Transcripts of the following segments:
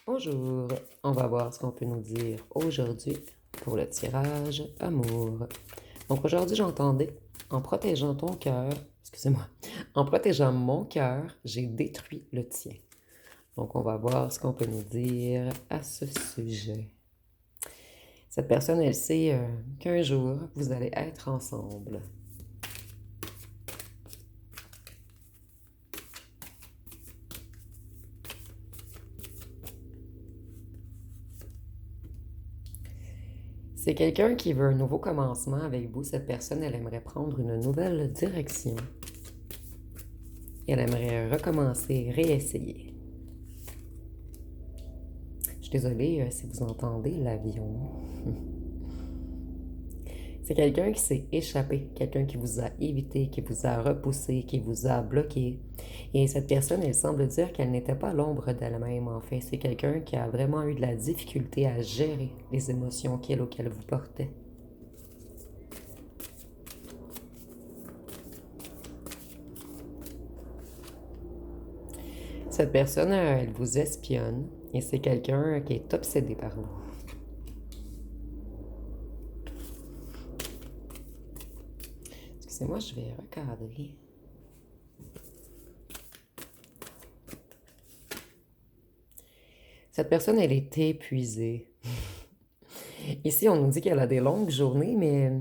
Bonjour, on va voir ce qu'on peut nous dire aujourd'hui pour le tirage amour. Donc aujourd'hui, j'entendais, en protégeant ton cœur, excusez-moi, en protégeant mon cœur, j'ai détruit le tien. Donc on va voir ce qu'on peut nous dire à ce sujet. Cette personne, elle sait qu'un jour, vous allez être ensemble. C'est quelqu'un qui veut un nouveau commencement avec vous. Cette personne, elle aimerait prendre une nouvelle direction. Elle aimerait recommencer, réessayer. Je suis désolée si vous entendez l'avion. C'est quelqu'un qui s'est échappé, quelqu'un qui vous a évité, qui vous a repoussé, qui vous a bloqué. Et cette personne, elle semble dire qu'elle n'était pas l'ombre d'elle-même, en fait. C'est quelqu'un qui a vraiment eu de la difficulté à gérer les émotions auxquelles vous portait. Cette personne, elle vous espionne et c'est quelqu'un qui est obsédé par vous. Excusez-moi, je vais recadrer. Cette personne, elle est épuisée. Ici, on nous dit qu'elle a des longues journées, mais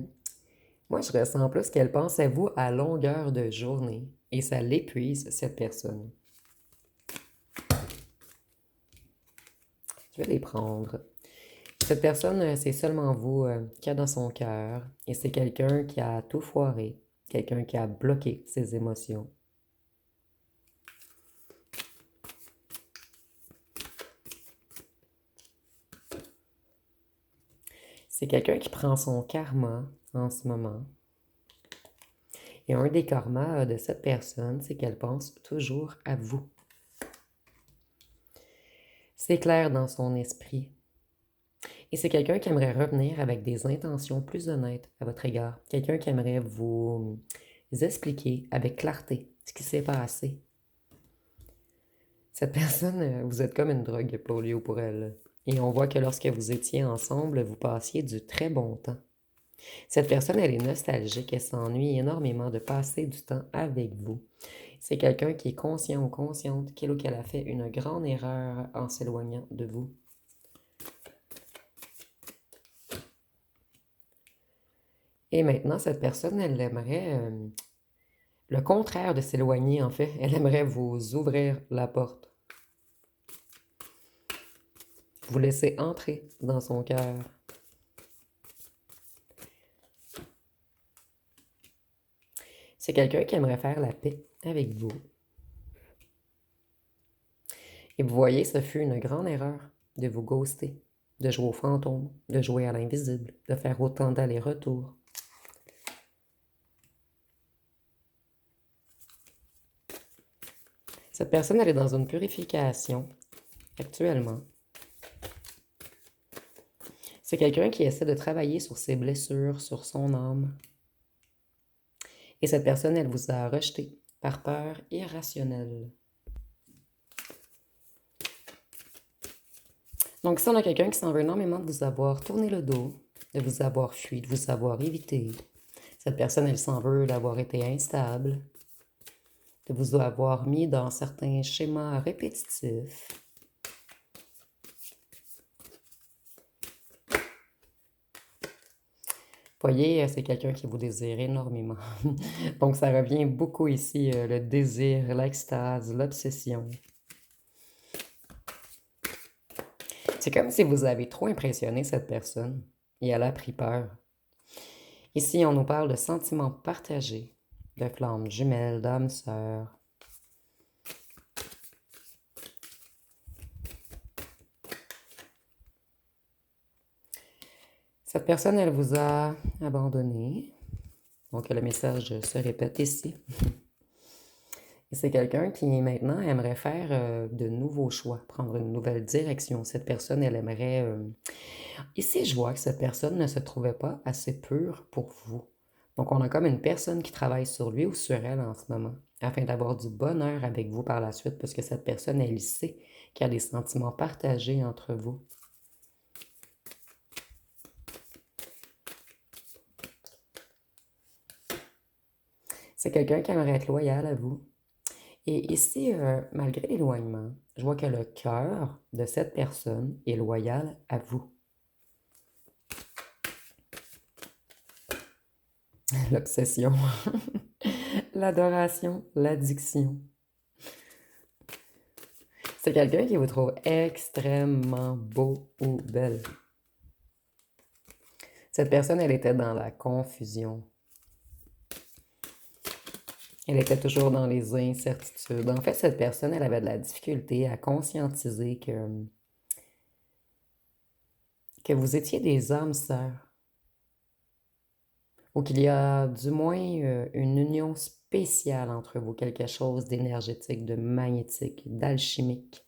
moi, je ressens plus qu'elle pense à vous à longueur de journée. Et ça l'épuise, cette personne. Je vais les prendre. Cette personne, c'est seulement vous qui a dans son cœur. Et c'est quelqu'un qui a tout foiré. Quelqu'un qui a bloqué ses émotions. C'est quelqu'un qui prend son karma en ce moment. Et un des karmas de cette personne, c'est qu'elle pense toujours à vous. C'est clair dans son esprit. Et c'est quelqu'un qui aimerait revenir avec des intentions plus honnêtes à votre égard. Quelqu'un qui aimerait vous expliquer avec clarté ce qui s'est passé. Cette personne, vous êtes comme une drogue pour lui ou pour elle. Et on voit que lorsque vous étiez ensemble, vous passiez du très bon temps. Cette personne, elle est nostalgique, elle s'ennuie énormément de passer du temps avec vous. C'est quelqu'un qui est conscient ou consciente qu'il ou qu'elle a fait une grande erreur en s'éloignant de vous. Et maintenant, cette personne, elle aimerait le contraire de s'éloigner, en fait. Elle aimerait vous ouvrir la porte. Vous laisser entrer dans son cœur. C'est quelqu'un qui aimerait faire la paix avec vous. Et vous voyez, ce fut une grande erreur de vous ghoster, de jouer au fantôme, de jouer à l'invisible, de faire autant d'allers-retours. Cette personne, elle est dans une purification actuellement. C'est quelqu'un qui essaie de travailler sur ses blessures, sur son âme. Et cette personne, elle vous a rejeté par peur irrationnelle. Donc ici, on a quelqu'un qui s'en veut énormément de vous avoir tourné le dos, de vous avoir fui, de vous avoir évité. Cette personne, elle s'en veut d'avoir été instable, de vous avoir mis dans certains schémas répétitifs. Voyez, c'est quelqu'un qui vous désire énormément. Donc ça revient beaucoup ici, le désir, l'extase, l'obsession. C'est comme si vous avez trop impressionné cette personne et elle a pris peur. Ici, on nous parle de sentiments partagés, de flammes jumelles, d'âmes sœurs. Cette personne, elle vous a abandonné. Donc, le message se répète ici. Et c'est quelqu'un qui, maintenant, aimerait faire de nouveaux choix, prendre une nouvelle direction. Cette personne, elle aimerait... Ici, je vois que cette personne ne se trouvait pas assez pure pour vous. Donc, on a comme une personne qui travaille sur lui ou sur elle en ce moment. afin d'avoir du bonheur avec vous par la suite, parce que cette personne, elle sait qu'il y a des sentiments partagés entre vous. C'est quelqu'un qui aimerait être loyal à vous. Et ici, malgré l'éloignement, je vois que le cœur de cette personne est loyal à vous. L'obsession, l'adoration, l'addiction. C'est quelqu'un qui vous trouve extrêmement beau ou belle. Cette personne, elle était dans la confusion. Elle était toujours dans les incertitudes. En fait, cette personne, elle avait de la difficulté à conscientiser que vous étiez des âmes sœurs. Ou qu'il y a du moins une union spéciale entre vous, quelque chose d'énergétique, de magnétique, d'alchimique.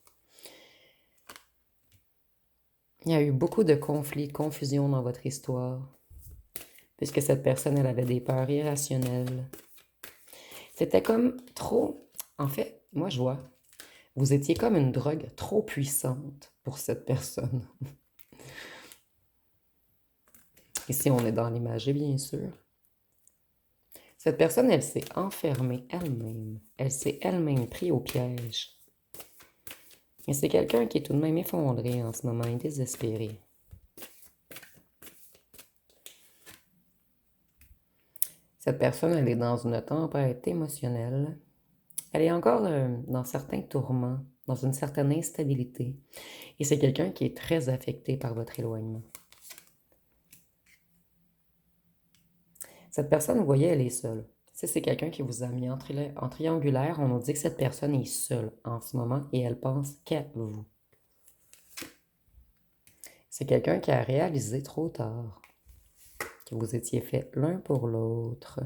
Il y a eu beaucoup de conflits, de confusion dans votre histoire, puisque cette personne, elle avait des peurs irrationnelles. C'était comme trop... En fait, moi je vois, vous étiez comme une drogue trop puissante pour cette personne. Ici, on est dans l'imagerie, bien sûr. Cette personne, elle s'est enfermée elle-même. Elle s'est elle-même pris au piège. Et c'est quelqu'un qui est tout de même effondré en ce moment et désespéré. Cette personne, elle est dans une tempête émotionnelle. Elle est encore dans certains tourments, dans une certaine instabilité. Et c'est quelqu'un qui est très affecté par votre éloignement. Cette personne, vous voyez, elle est seule. Si c'est quelqu'un qui vous a mis en triangulaire, on nous dit que cette personne est seule en ce moment et elle pense qu'à vous. C'est quelqu'un qui a réalisé trop tard que vous étiez faits l'un pour l'autre.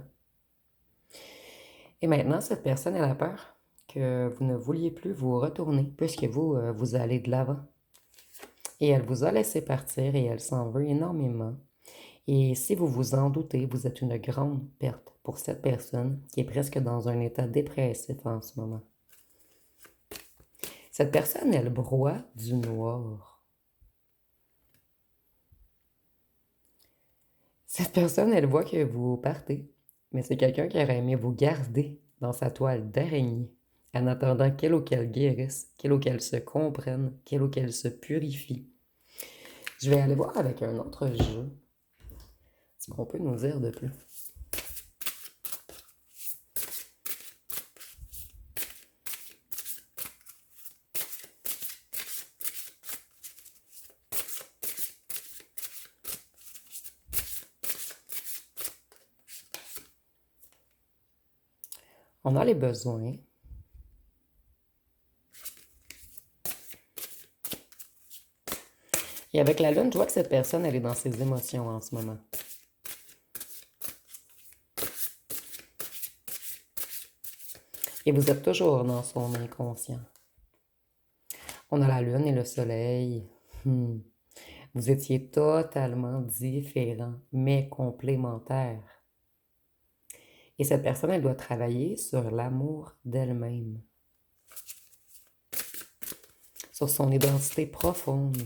Et maintenant, cette personne, elle a peur que vous ne vouliez plus vous retourner puisque vous allez de l'avant. Et elle vous a laissé partir et elle s'en veut énormément. Et si vous vous en doutez, vous êtes une grande perte pour cette personne qui est presque dans un état dépressif en ce moment. Cette personne, elle broie du noir. Cette personne, elle voit que vous partez, mais c'est quelqu'un qui aurait aimé vous garder dans sa toile d'araignée en attendant qu'elle ou qu'elle guérisse, qu'elle ou qu'elle se comprenne, qu'elle ou qu'elle se purifie. Je vais aller voir avec un autre jeu ce qu'on peut nous dire de plus. On a les besoins. Et avec la lune, je vois que cette personne, elle est dans ses émotions en ce moment. Et vous êtes toujours dans son inconscient. On a la lune et le soleil. Vous étiez totalement différents, mais complémentaires. Et cette personne, elle doit travailler sur l'amour d'elle-même, sur son identité profonde,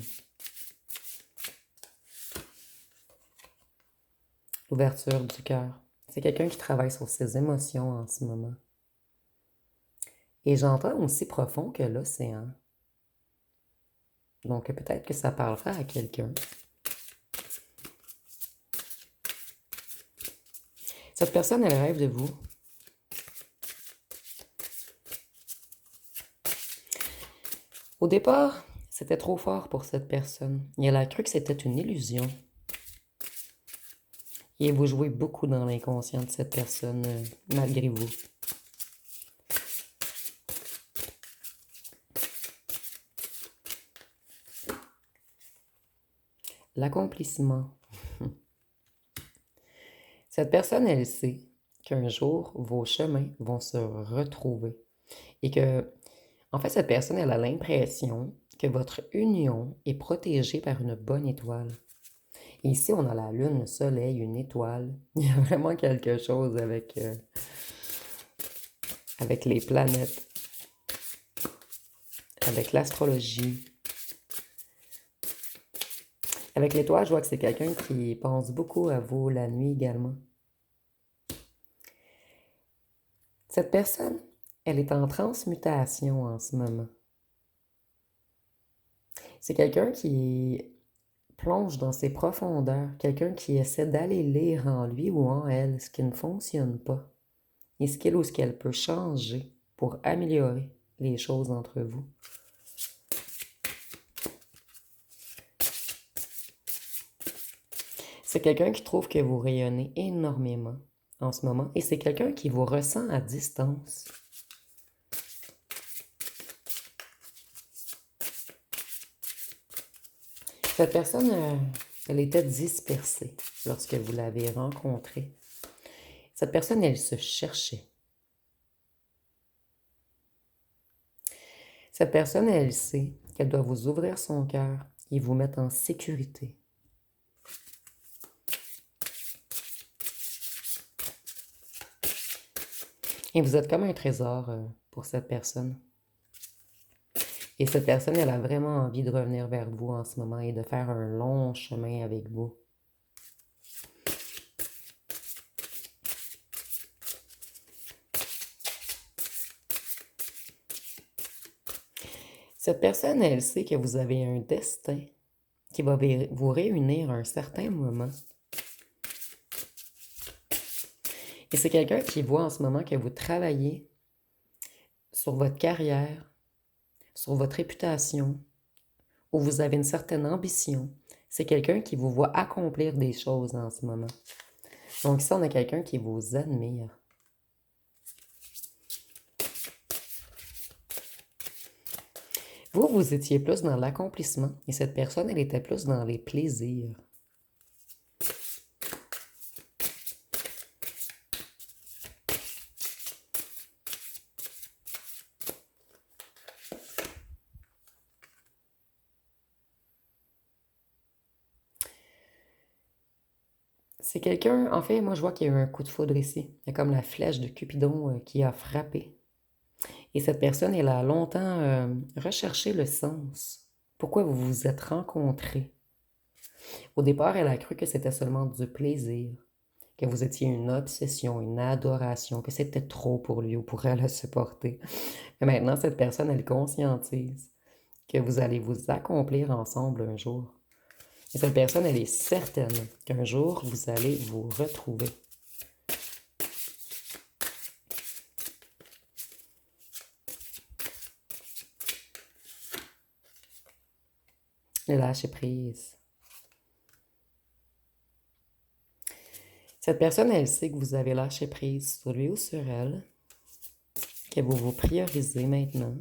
l'ouverture du cœur. C'est quelqu'un qui travaille sur ses émotions en ce moment. Et j'entends aussi profond que l'océan. Donc peut-être que ça parlera à quelqu'un. Cette personne, elle rêve de vous. Au départ, c'était trop fort pour cette personne. Et elle a cru que c'était une illusion. Et vous jouez beaucoup dans l'inconscient de cette personne, malgré vous. L'accomplissement. Cette personne, elle sait qu'un jour, vos chemins vont se retrouver. Et que, en fait, cette personne, elle a l'impression que votre union est protégée par une bonne étoile. Et ici, on a la lune, le soleil, une étoile. Il y a vraiment quelque chose avec avec les planètes, avec l'astrologie. Avec l'étoile, je vois que c'est quelqu'un qui pense beaucoup à vous la nuit également. Cette personne, elle est en transmutation en ce moment. C'est quelqu'un qui plonge dans ses profondeurs, quelqu'un qui essaie d'aller lire en lui ou en elle ce qui ne fonctionne pas et ce qu'il ou ce qu'elle peut changer pour améliorer les choses entre vous. C'est quelqu'un qui trouve que vous rayonnez énormément en ce moment et c'est quelqu'un qui vous ressent à distance. Cette personne, elle était dispersée lorsque vous l'avez rencontrée. Cette personne, elle se cherchait. Cette personne, elle sait qu'elle doit vous ouvrir son cœur et vous mettre en sécurité. Et vous êtes comme un trésor pour cette personne. Et cette personne, elle a vraiment envie de revenir vers vous en ce moment et de faire un long chemin avec vous. Cette personne, elle sait que vous avez un destin qui va vous réunir à un certain moment. Et c'est quelqu'un qui voit en ce moment que vous travaillez sur votre carrière, sur votre réputation, où vous avez une certaine ambition. C'est quelqu'un qui vous voit accomplir des choses en ce moment. Donc ici, on a quelqu'un qui vous admire. Vous, vous étiez plus dans l'accomplissement et cette personne, elle était plus dans les plaisirs. C'est quelqu'un, en fait, moi je vois qu'il y a eu un coup de foudre ici. Il y a comme la flèche de Cupidon qui a frappé. Et cette personne, elle a longtemps recherché le sens. Pourquoi vous vous êtes rencontrés? Au départ, elle a cru que c'était seulement du plaisir, que vous étiez une obsession, une adoration, que c'était trop pour lui ou pour elle à supporter. Mais maintenant, cette personne, elle conscientise que vous allez vous accomplir ensemble un jour. Et cette personne, elle est certaine qu'un jour, vous allez vous retrouver. Le lâcher-prise. Cette personne, elle sait que vous avez lâché prise sur lui ou sur elle, que vous vous priorisez maintenant.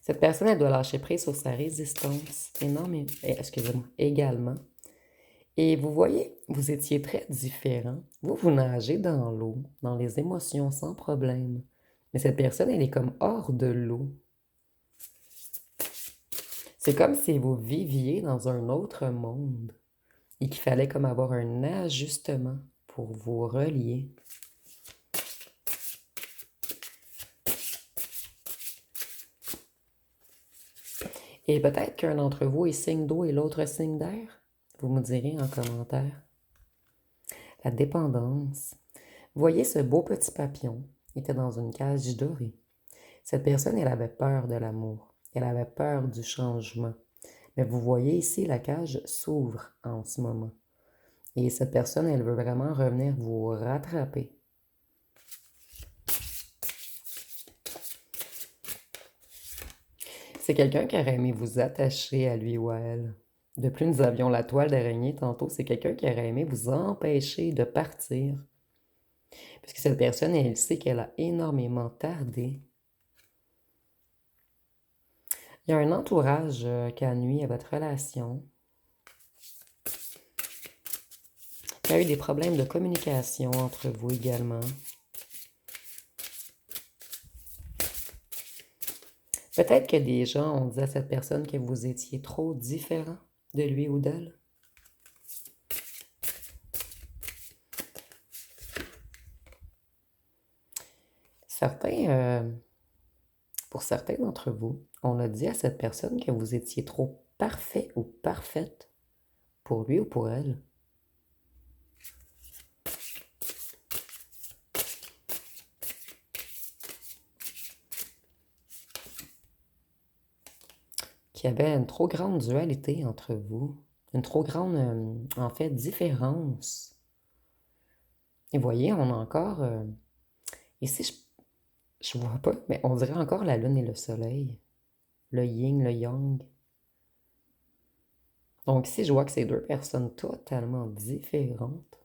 Cette personne, elle doit lâcher prise sur sa résistance excusez-moi, également. Et vous voyez, vous étiez très différents. Vous nagez dans l'eau, dans les émotions sans problème. Mais cette personne, elle est comme hors de l'eau. C'est comme si vous viviez dans un autre monde et qu'il fallait comme avoir un ajustement pour vous relier. Et peut-être qu'un d'entre vous est signe d'eau et l'autre signe d'air. Vous me direz en commentaire. La dépendance. Voyez ce beau petit papillon. Il était dans une cage dorée. Cette personne, elle avait peur de l'amour. Elle avait peur du changement. Mais vous voyez ici, la cage s'ouvre en ce moment. Et cette personne, elle veut vraiment revenir vous rattraper. C'est quelqu'un qui aurait aimé vous attacher à lui ou à elle. De plus, nous avions la toile d'araignée tantôt. C'est quelqu'un qui aurait aimé vous empêcher de partir. Parce que cette personne, elle sait qu'elle a énormément tardé. Il y a un entourage qui a nuit à votre relation. Il y a eu des problèmes de communication entre vous également. Peut-être que des gens ont dit à cette personne que vous étiez trop différent de lui ou d'elle. Pour certains d'entre vous, on a dit à cette personne que vous étiez trop parfait ou parfaite pour lui ou pour elle. Qu'il y avait une trop grande dualité entre vous, une trop grande, en fait, différence. Et voyez, on a encore, ici, je vois pas, mais on dirait encore la lune et le soleil, le yin, le yang. Donc ici, je vois que c'est deux personnes totalement différentes,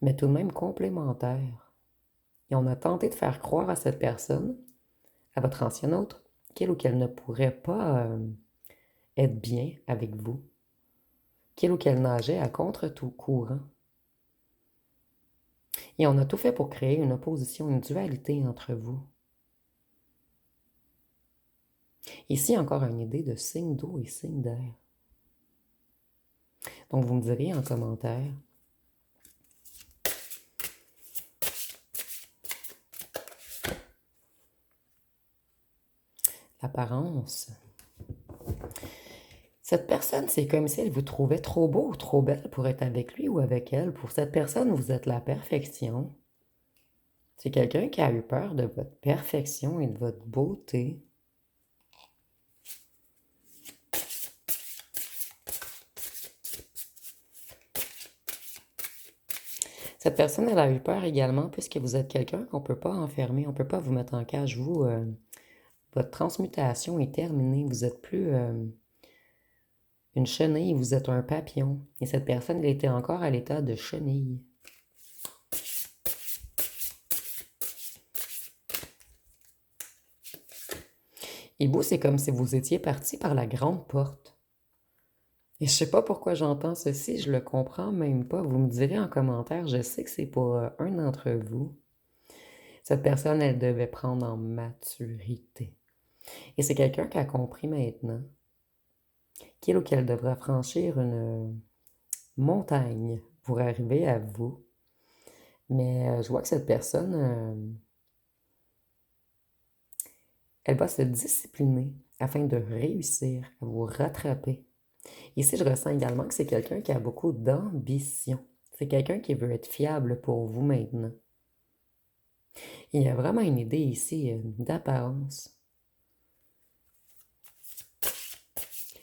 mais tout de même complémentaires. Et on a tenté de faire croire à cette personne, à votre ancien autre, qu'il ou qu'elle ne pourrait pas être bien avec vous, qu'il ou qu'elle nageait à contre tout courant. Et on a tout fait pour créer une opposition, une dualité entre vous. Ici, encore une idée de signe d'eau et signe d'air. Donc, vous me direz en commentaire. L'apparence. Cette personne, c'est comme si elle vous trouvait trop beau ou trop belle pour être avec lui ou avec elle. Pour cette personne, vous êtes la perfection. C'est quelqu'un qui a eu peur de votre perfection et de votre beauté. Cette personne, elle a eu peur également puisque vous êtes quelqu'un qu'on ne peut pas enfermer, on ne peut pas vous mettre en cage. Vous, votre transmutation est terminée. Vous n'êtes plus une chenille, vous êtes un papillon. Et cette personne, elle était encore à l'état de chenille. Et vous, c'est comme si vous étiez parti par la grande porte. Et je sais pas pourquoi j'entends ceci, je le comprends même pas. Vous me direz en commentaire, je sais que c'est pour un d'entre vous. Cette personne, elle devait prendre en maturité. Et c'est quelqu'un qui a compris maintenant qu'il ou qu'elle devra franchir une montagne pour arriver à vous. Mais je vois que cette personne, elle va se discipliner afin de réussir à vous rattraper. Ici, je ressens également que c'est quelqu'un qui a beaucoup d'ambition. C'est quelqu'un qui veut être fiable pour vous maintenant. Il y a vraiment une idée ici d'apparence.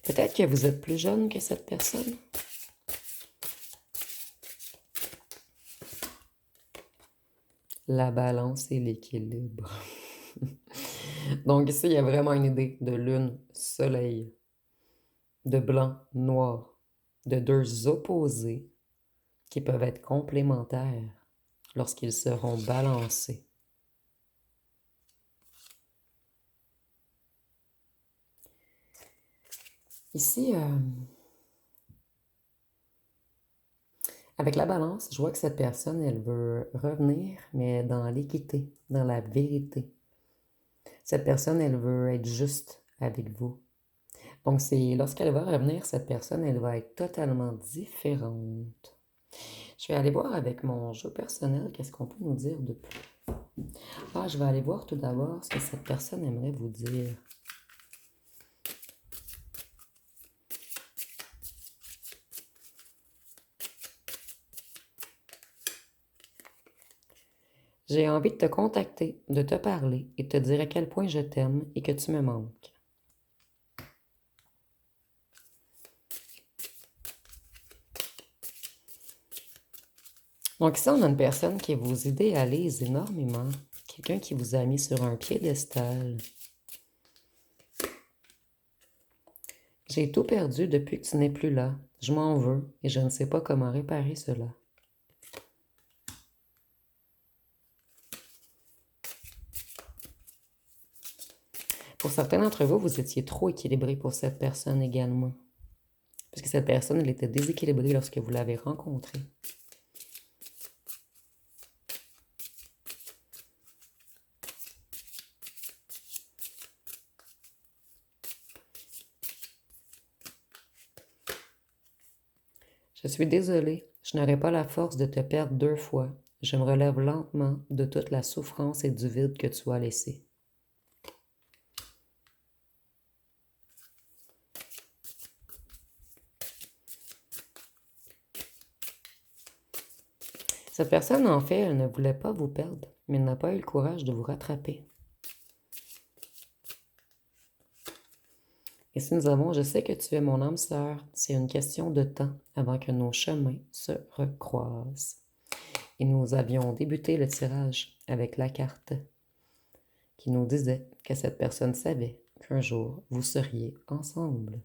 Peut-être que vous êtes plus jeune que cette personne. La balance et l'équilibre. Donc ici, il y a vraiment une idée de lune, soleil, de blanc, noir, de deux opposés qui peuvent être complémentaires lorsqu'ils seront balancés. Ici, avec la balance, je vois que cette personne, elle veut revenir, mais dans l'équité, dans la vérité. Cette personne, elle veut être juste avec vous. Donc, c'est lorsqu'elle va revenir, cette personne, elle va être totalement différente. Je vais aller voir avec mon jeu personnel, qu'est-ce qu'on peut nous dire de plus. Ah, je vais aller voir tout d'abord ce que cette personne aimerait vous dire. J'ai envie de te contacter, de te parler et de te dire à quel point je t'aime et que tu me manques. Donc ici, on a une personne qui vous idéalise énormément. Quelqu'un qui vous a mis sur un piédestal. J'ai tout perdu depuis que tu n'es plus là. Je m'en veux et je ne sais pas comment réparer cela. Pour certains d'entre vous, vous étiez trop équilibré pour cette personne également. Parce que cette personne, elle était déséquilibrée lorsque vous l'avez rencontrée. suis désolée, je n'aurai pas la force de te perdre 2 fois. Je me relève lentement de toute la souffrance et du vide que tu as laissé. Cette personne, en fait, elle ne voulait pas vous perdre, mais elle n'a pas eu le courage de vous rattraper. Et si nous avons, je sais que tu es mon âme sœur, c'est une question de temps avant que nos chemins se recroisent. Et nous avions débuté le tirage avec la carte qui nous disait que cette personne savait qu'un jour vous seriez ensemble.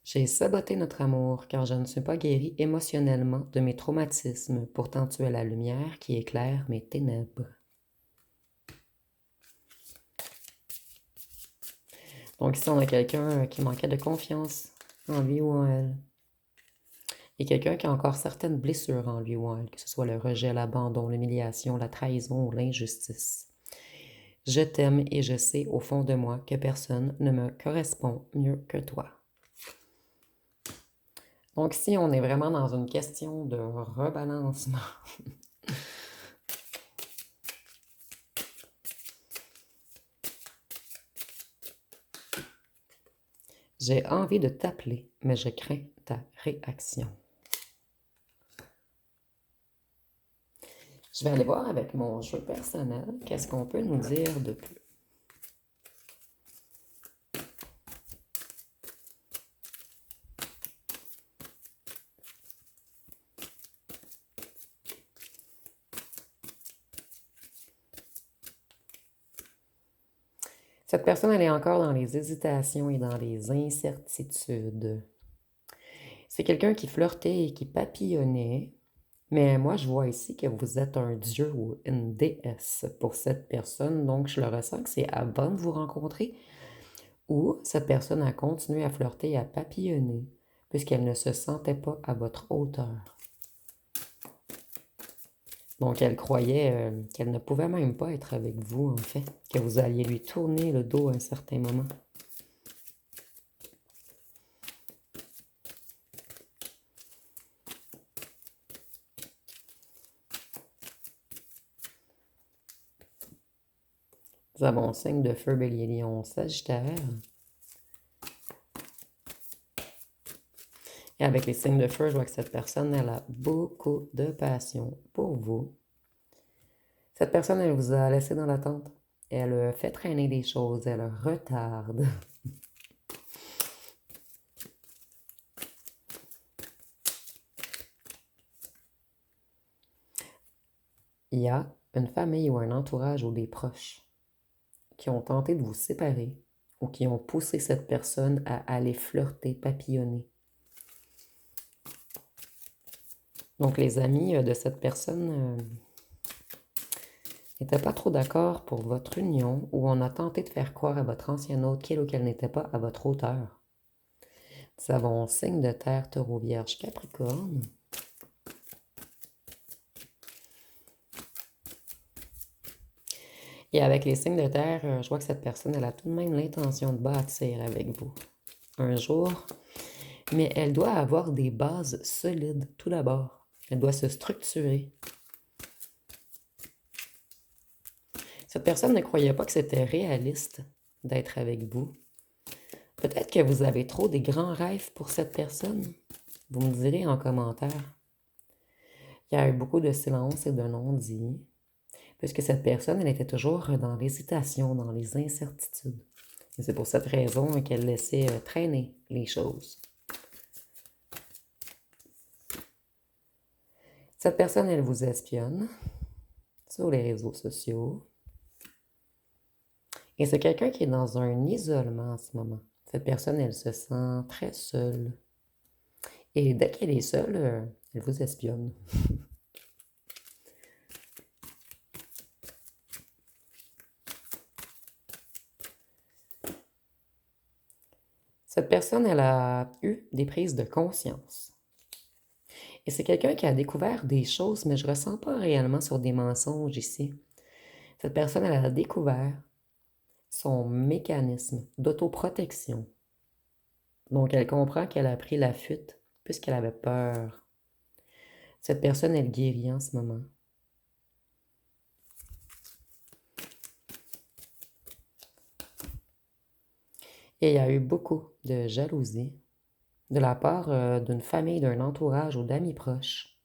J'ai saboté notre amour car je ne suis pas guérie émotionnellement de mes traumatismes. Pourtant, tu es la lumière qui éclaire mes ténèbres. Donc ici, on a quelqu'un qui manquait de confiance en lui ou en elle. Et quelqu'un qui a encore certaines blessures en lui ou en elle, que ce soit le rejet, l'abandon, l'humiliation, la trahison ou l'injustice. Je t'aime et je sais au fond de moi que personne ne me correspond mieux que toi. Donc ici, on est vraiment dans une question de rebalancement. J'ai envie de t'appeler, mais je crains ta réaction. Je vais aller voir avec mon jeu personnel qu'est-ce qu'on peut nous dire de plus. Cette personne, elle est encore dans les hésitations et dans les incertitudes. C'est quelqu'un qui flirtait et qui papillonnait, mais moi, je vois ici que vous êtes un dieu ou une déesse pour cette personne, donc je le ressens que c'est avant de vous rencontrer ou cette personne a continué à flirter et à papillonner puisqu'elle ne se sentait pas à votre hauteur. Donc, elle croyait qu'elle ne pouvait même pas être avec vous, en fait, que vous alliez lui tourner le dos à un certain moment. Nous avons 5 de feu, bélier, lion, sagittaire. Et avec les signes de feu, je vois que cette personne, elle a beaucoup de passion pour vous. Cette personne, elle vous a laissé dans l'attente. Elle fait traîner des choses, elle retarde. Il y a une famille ou un entourage ou des proches qui ont tenté de vous séparer ou qui ont poussé cette personne à aller flirter, papillonner. Donc, les amis de cette personne n'étaient pas trop d'accord pour votre union ou on a tenté de faire croire à votre ancien hôte qu'il ou qu'elle n'était pas à votre hauteur. Nous avons signe de terre, taureau, vierge, capricorne. Et avec les signes de terre, je vois que cette personne, elle a tout de même l'intention de bâtir avec vous un jour, mais elle doit avoir des bases solides tout d'abord. Elle doit se structurer. Cette personne ne croyait pas que c'était réaliste d'être avec vous. Peut-être que vous avez trop des grands rêves pour cette personne. Vous me direz en commentaire. Il y a eu beaucoup de silence et de non-dit, puisque cette personne, elle était toujours dans l'hésitation, dans les incertitudes. Et c'est pour cette raison qu'elle laissait traîner les choses. Cette personne, elle vous espionne sur les réseaux sociaux. Et c'est quelqu'un qui est dans un isolement en ce moment. Cette personne, elle se sent très seule. Et dès qu'elle est seule, elle vous espionne. Cette personne, elle a eu des prises de conscience. Et c'est quelqu'un qui a découvert des choses, mais je ne ressens pas réellement sur des mensonges ici. Cette personne, elle a découvert son mécanisme d'autoprotection. Donc, elle comprend qu'elle a pris la fuite puisqu'elle avait peur. Cette personne, elle guérit en ce moment. Et il y a eu beaucoup de jalousie de la part d'une famille, d'un entourage ou d'amis proches.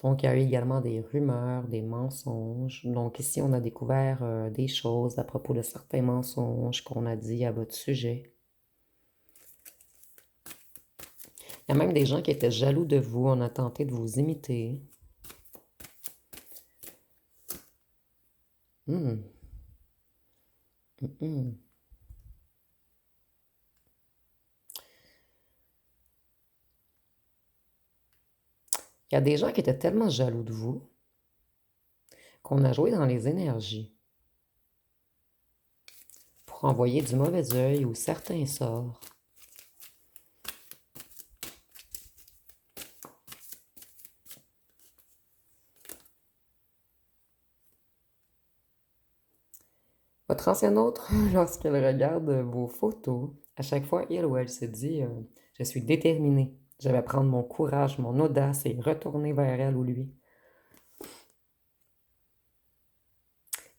Donc, il y a eu également des rumeurs, des mensonges. Donc, ici, on a découvert des choses à propos de certains mensonges qu'on a dit à votre sujet. Il y a même des gens qui étaient jaloux de vous. On a tenté de vous imiter. Hmm. Hmm. Il y a des gens qui étaient tellement jaloux de vous qu'on a joué dans les énergies pour envoyer du mauvais œil ou certains sorts. Votre ancienne autre, lorsqu'elle regarde vos photos, à chaque fois, il ou elle se dit je suis déterminée. Je vais prendre mon courage, mon audace et retourner vers elle ou lui.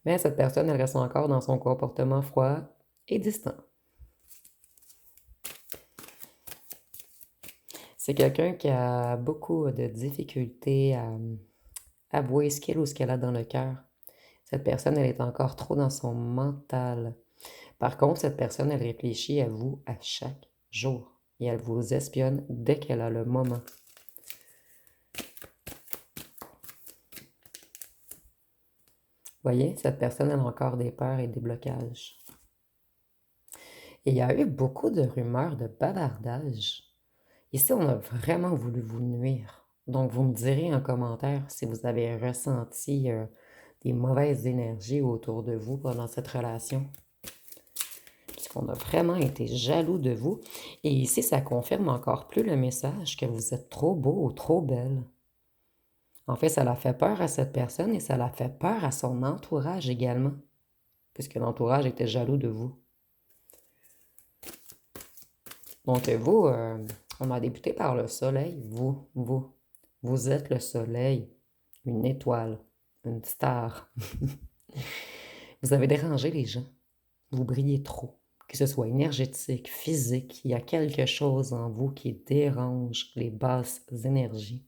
Mais cette personne, elle reste encore dans son comportement froid et distant. C'est quelqu'un qui a beaucoup de difficultés à avouer ce qu'il ou ce qu'elle a dans le cœur. Cette personne, elle est encore trop dans son mental. Par contre, cette personne, elle réfléchit à vous à chaque jour et elle vous espionne dès qu'elle a le moment. Voyez, cette personne, elle a encore des peurs et des blocages. Et il y a eu beaucoup de rumeurs de bavardage. Ici, on a vraiment voulu vous nuire. Donc, vous me direz en commentaire si vous avez ressenti des mauvaises énergies autour de vous pendant cette relation. Puisqu'on a vraiment été jaloux de vous. Et ici, ça confirme encore plus le message que vous êtes trop beau ou trop belle. En fait, ça l'a fait peur à cette personne et ça l'a fait peur à son entourage également. Puisque l'entourage était jaloux de vous. Donc, vous, on a débuté par le soleil. Vous êtes le soleil, une étoile, une star. Vous avez dérangé les gens. Vous brillez trop. Que ce soit énergétique, physique, il y a quelque chose en vous qui dérange les basses énergies.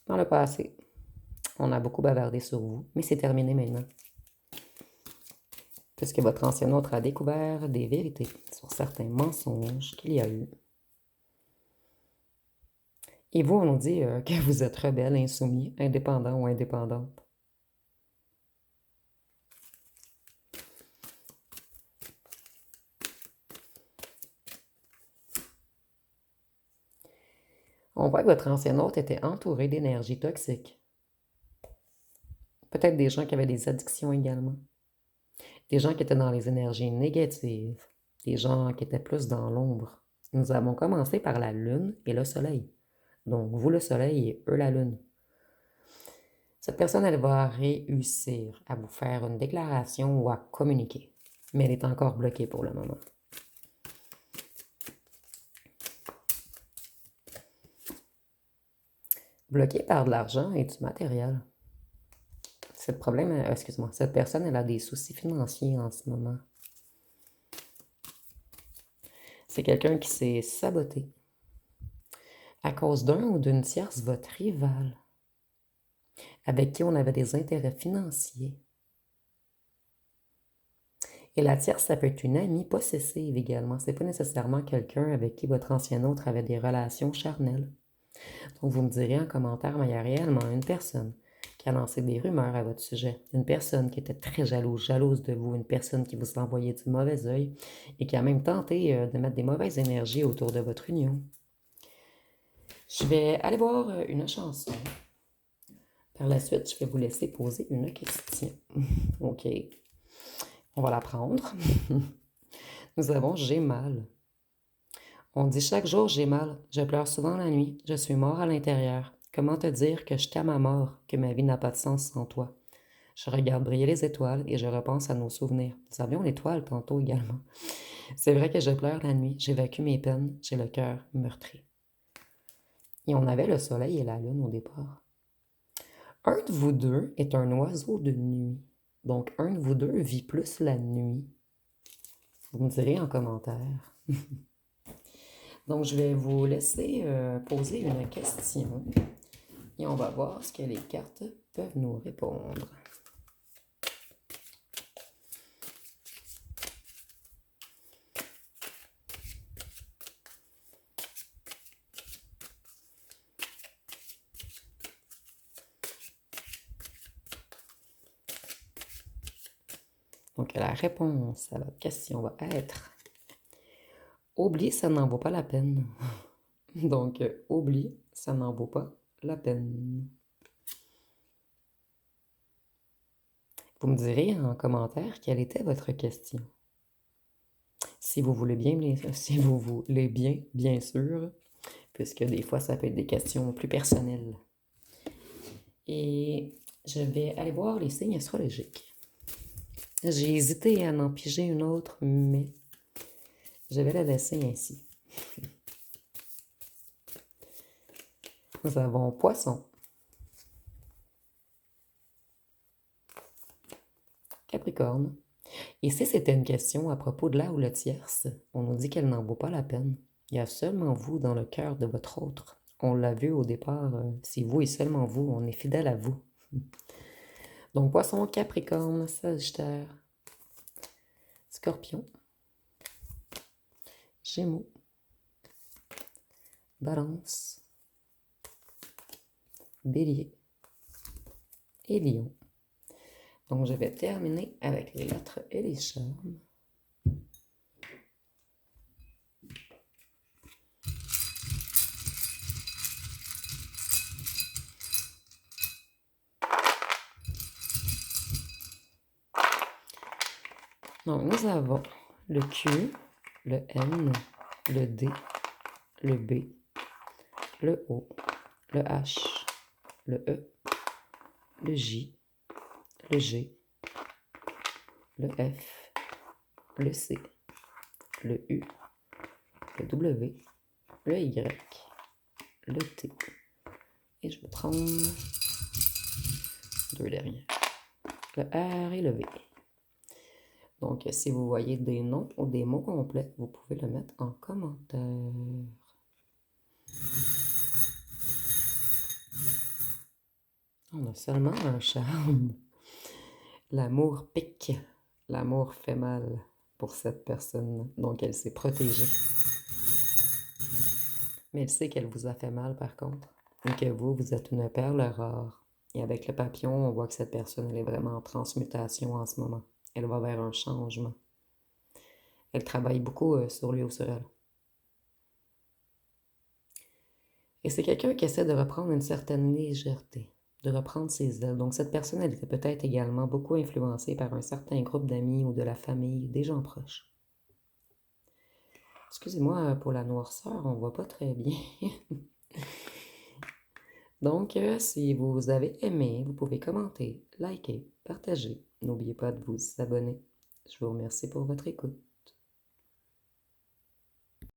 Dans le passé, on a beaucoup bavardé sur vous, mais c'est terminé maintenant. Puisque votre ancien autre a découvert des vérités sur certains mensonges qu'il y a eu. Et vous, on nous dit que vous êtes rebelle, insoumis, indépendant ou indépendante. On voit que votre ancien hôte était entouré d'énergie toxique. Peut-être des gens qui avaient des addictions également. Des gens qui étaient dans les énergies négatives. Des gens qui étaient plus dans l'ombre. Nous avons commencé par la lune et le soleil. Donc, vous le soleil et eux la lune. Cette personne, elle va réussir à vous faire une déclaration ou à communiquer. Mais elle est encore bloquée pour le moment. Bloquée par de l'argent et du matériel. Cette personne, elle a des soucis financiers en ce moment. C'est quelqu'un qui s'est saboté à cause d'un ou d'une tierce, votre rival, avec qui on avait des intérêts financiers. Et la tierce, ça peut être une amie possessive également. C'est pas nécessairement quelqu'un avec qui votre ancien autre avait des relations charnelles. Donc, vous me direz en commentaire, mais il y a réellement une personne qui a lancé des rumeurs à votre sujet. Une personne qui était très jalouse de vous. Une personne qui vous envoyait du mauvais œil et qui a même tenté de mettre des mauvaises énergies autour de votre union. Je vais aller voir une chanson. Par la suite, je vais vous laisser poser une question. OK. On va la prendre. Nous avons j'ai mal. On dit chaque jour j'ai mal. Je pleure souvent la nuit. Je suis mort à l'intérieur. Comment te dire que je t'aime à mort, que ma vie n'a pas de sens sans toi? Je regarde briller les étoiles et je repense à nos souvenirs. Nous avions l'étoile tantôt également. C'est vrai que je pleure la nuit. J'évacue mes peines. J'ai le cœur meurtri. Et on avait le soleil et la lune au départ. Un de vous deux est un oiseau de nuit. Donc, un de vous deux vit plus la nuit. Vous me direz en commentaire. Donc, je vais vous laisser poser une question et on va voir ce que les cartes peuvent nous répondre. Donc, la réponse à votre question va être oublie, ça n'en vaut pas la peine. Donc, oublie, ça n'en vaut pas la peine. Vous me direz en commentaire quelle était votre question. Si vous voulez bien, bien sûr, puisque des fois, ça peut être des questions plus personnelles. Et je vais aller voir les signes astrologiques. J'ai hésité à en piger une autre, mais je vais la laisser ainsi. Nous avons Poisson, Capricorne. Et si c'était une question à propos de la ou le tierce, on nous dit qu'elle n'en vaut pas la peine. Il y a seulement vous dans le cœur de votre autre. On l'a vu au départ, c'est vous et seulement vous, on est fidèle à vous. Donc Poisson, Capricorne, Sagittaire, Scorpion, Gémeaux, Balance, Bélier et Lion. Donc je vais terminer avec les lettres et les charmes. Donc, nous avons le Q, le N, le D, le B, le O, le H, le E, le J, le G, le F, le C, le U, le W, le Y, le T. Et je vais prendre deux dernières. Le R et le V. Donc, si vous voyez des noms ou des mots complets, vous pouvez le mettre en commentaire. On a seulement un charme. L'amour pique. L'amour fait mal pour cette personne. Donc, elle s'est protégée. Mais elle sait qu'elle vous a fait mal, par contre. Et que vous êtes une perle rare. Et avec le papillon, on voit que cette personne, elle est vraiment en transmutation en ce moment. Elle va vers un changement. Elle travaille beaucoup sur lui ou sur elle. Et c'est quelqu'un qui essaie de reprendre une certaine légèreté, de reprendre ses ailes. Donc cette personne, elle était peut-être également beaucoup influencée par un certain groupe d'amis ou de la famille, des gens proches. Excusez-moi pour la noirceur, on ne voit pas très bien. Donc, si vous avez aimé, vous pouvez commenter, liker, partager. N'oubliez pas de vous abonner. Je vous remercie pour votre écoute.